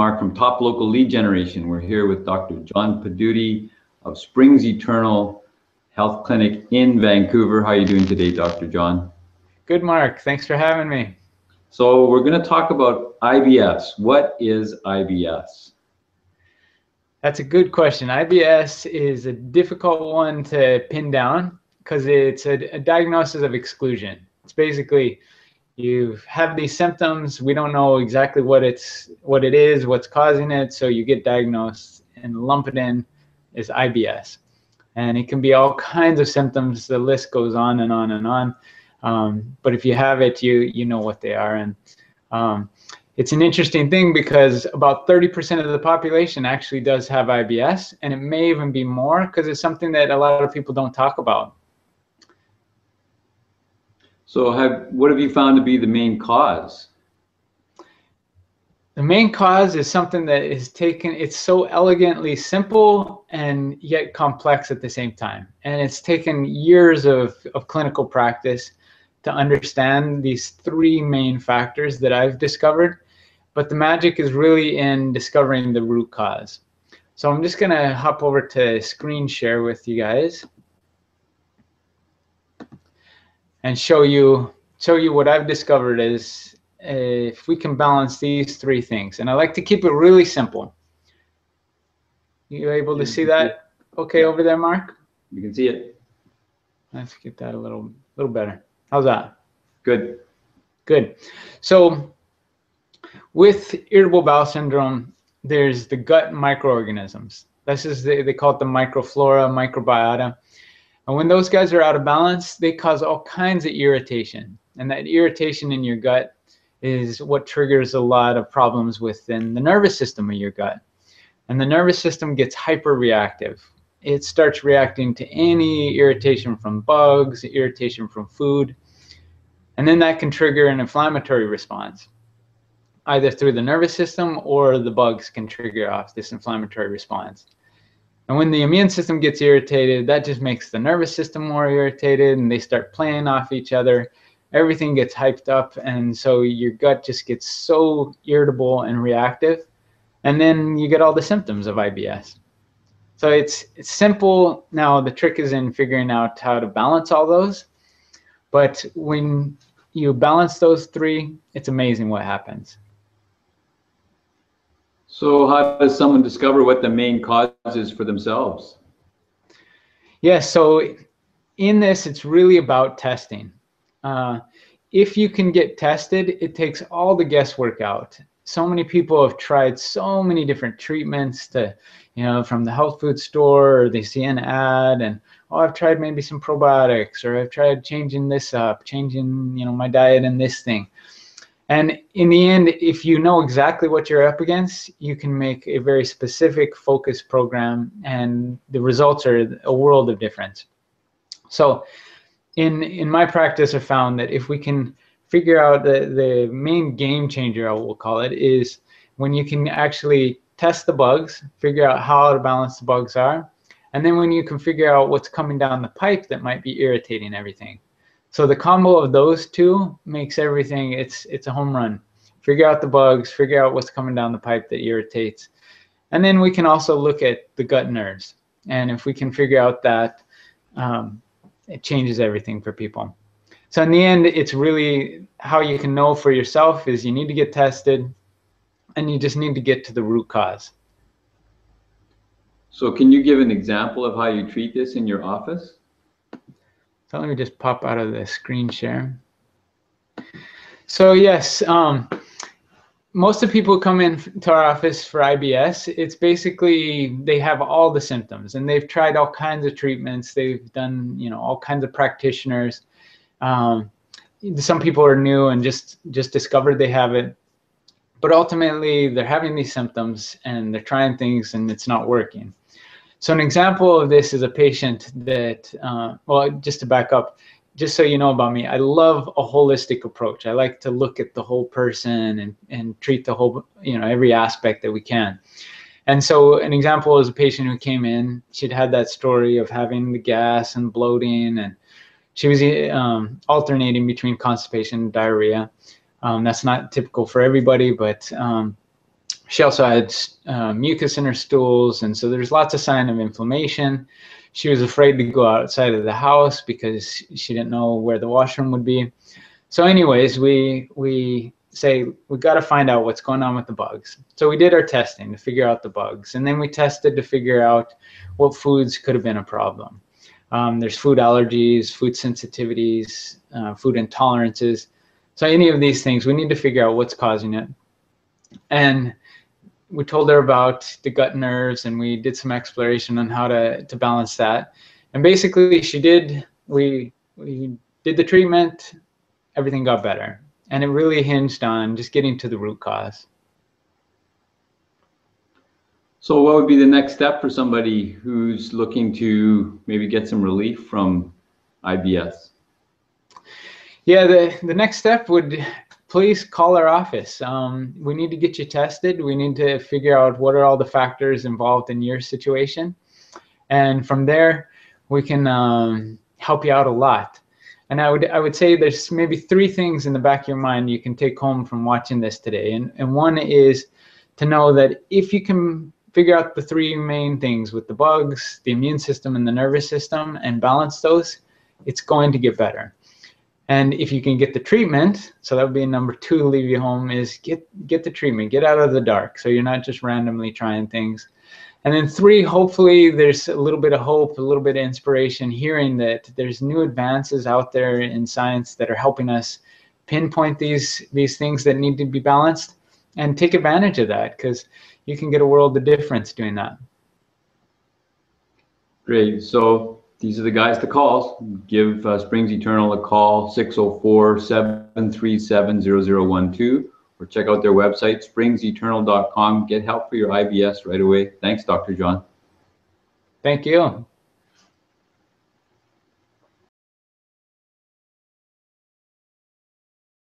Mark from Top Local Lead Generation. We're here with Dr. John Paduti of Springs Eternal Health Clinic in Vancouver. How are you doing today, Dr. John? Good, Mark. Thanks for having me. So we're going to talk about IBS. What is IBS? That's a good question. IBS is a difficult one to pin down because it's a diagnosis of exclusion. It's basically you have these symptoms. We don't know exactly what it is, what's causing it. So you get diagnosed and lump it in as IBS. And it can be all kinds of symptoms. The list goes on and on and on. But if you have it, you know what they are. And it's an interesting thing because about 30% of the population actually does have IBS, and it may even be more because it's something that a lot of people don't talk about. So what have you found to be the main cause? The main cause is something that is it's so elegantly simple and yet complex at the same time. And it's taken years of clinical practice to understand these three main factors that I've discovered. But the magic is really in discovering the root cause. So I'm just gonna hop over to screen share with you guys and show you what I've discovered is if we can balance these three things. And I like to keep it really simple. You able to see that okay over there, Mark? You can see it. Let's get that a little better. How's that? Good. Good. So with irritable bowel syndrome, there's the gut microorganisms. This is they call it the microflora, microbiota. And when those guys are out of balance, they cause all kinds of irritation. And that irritation in your gut is what triggers a lot of problems within the nervous system of your gut. And the nervous system gets hyperreactive. It starts reacting to any irritation from bugs, irritation from food. And then that can trigger an inflammatory response, either through the nervous system or the bugs can trigger off this inflammatory response. And when the immune system gets irritated, that just makes the nervous system more irritated and they start playing off each other. Everything gets hyped up, and so your gut just gets so irritable and reactive, and then you get all the symptoms of IBS. So it's simple. Now the trick is in figuring out how to balance all those. But when you balance those three, it's amazing what happens. So how does someone discover what the main cause is for themselves? Yes, so in this, it's really about testing. If you can get tested, it takes all the guesswork out. So many people have tried so many different treatments to, from the health food store, or they see an ad and, oh, I've tried maybe some probiotics, or I've tried changing this up, changing, my diet and this thing. And in the end, if you know exactly what you're up against, you can make a very specific focused program, and the results are a world of difference. So in my practice, I found that if we can figure out the main game changer, I will call it, is when you can actually test the bugs, figure out how out of balance the bugs are, and then when you can figure out what's coming down the pipe that might be irritating everything. So the combo of those two makes everything, it's a home run. Figure out the bugs, figure out what's coming down the pipe that irritates. And then we can also look at the gut nerves. And if we can figure out that, it changes everything for people. So in the end, it's really how you can know for yourself is you need to get tested, and you just need to get to the root cause. So can you give an example of how you treat this in your office? So let me just pop out of the screen share. So yes, most of the people who come into our office for IBS, it's basically they have all the symptoms and they've tried all kinds of treatments. They've done, all kinds of practitioners. Some people are new and just discovered they have it. But ultimately, they're having these symptoms and they're trying things and it's not working. So an example of this is a patient that, well, just to back up, just so you know about me, I love a holistic approach. I like to look at the whole person and treat the whole, every aspect that we can. And so an example is a patient who came in. She'd had that story of having the gas and bloating, and she was alternating between constipation and diarrhea. That's not typical for everybody, but She also had mucus in her stools, and so there's lots of sign of inflammation. She was afraid to go outside of the house because she didn't know where the washroom would be. So anyways, we say we got to find out what's going on with the bugs. So we did our testing to figure out the bugs, and then we tested to figure out what foods could have been a problem. There's food allergies, food sensitivities, food intolerances. So any of these things, we need to figure out what's causing it. And we told her about the gut nerves, and we did some exploration on how to balance that. And basically we did the treatment, everything got better. And it really hinged on just getting to the root cause. So what would be the next step for somebody who's looking to maybe get some relief from IBS? Yeah, the next step would, please call our office. We need to get you tested. We need to figure out what are all the factors involved in your situation. And from there, we can help you out a lot. And I would say there's maybe 3 things in the back of your mind you can take home from watching this today. And one is to know that if you can figure out the 3 main things with the bugs, the immune system, and the nervous system, and balance those, it's going to get better. And if you can get the treatment, so that would be number 2 to leave you home, is get the treatment, get out of the dark, so you're not just randomly trying things. And then 3, hopefully there's a little bit of hope, a little bit of inspiration, hearing that there's new advances out there in science that are helping us pinpoint these things that need to be balanced, and take advantage of that, because you can get a world of difference doing that. Great. So these are the guys to call. Give Springs Eternal a call, 604-737-0012, or check out their website, springseternal.com. Get help for your IBS right away. Thanks, Dr. John. Thank you.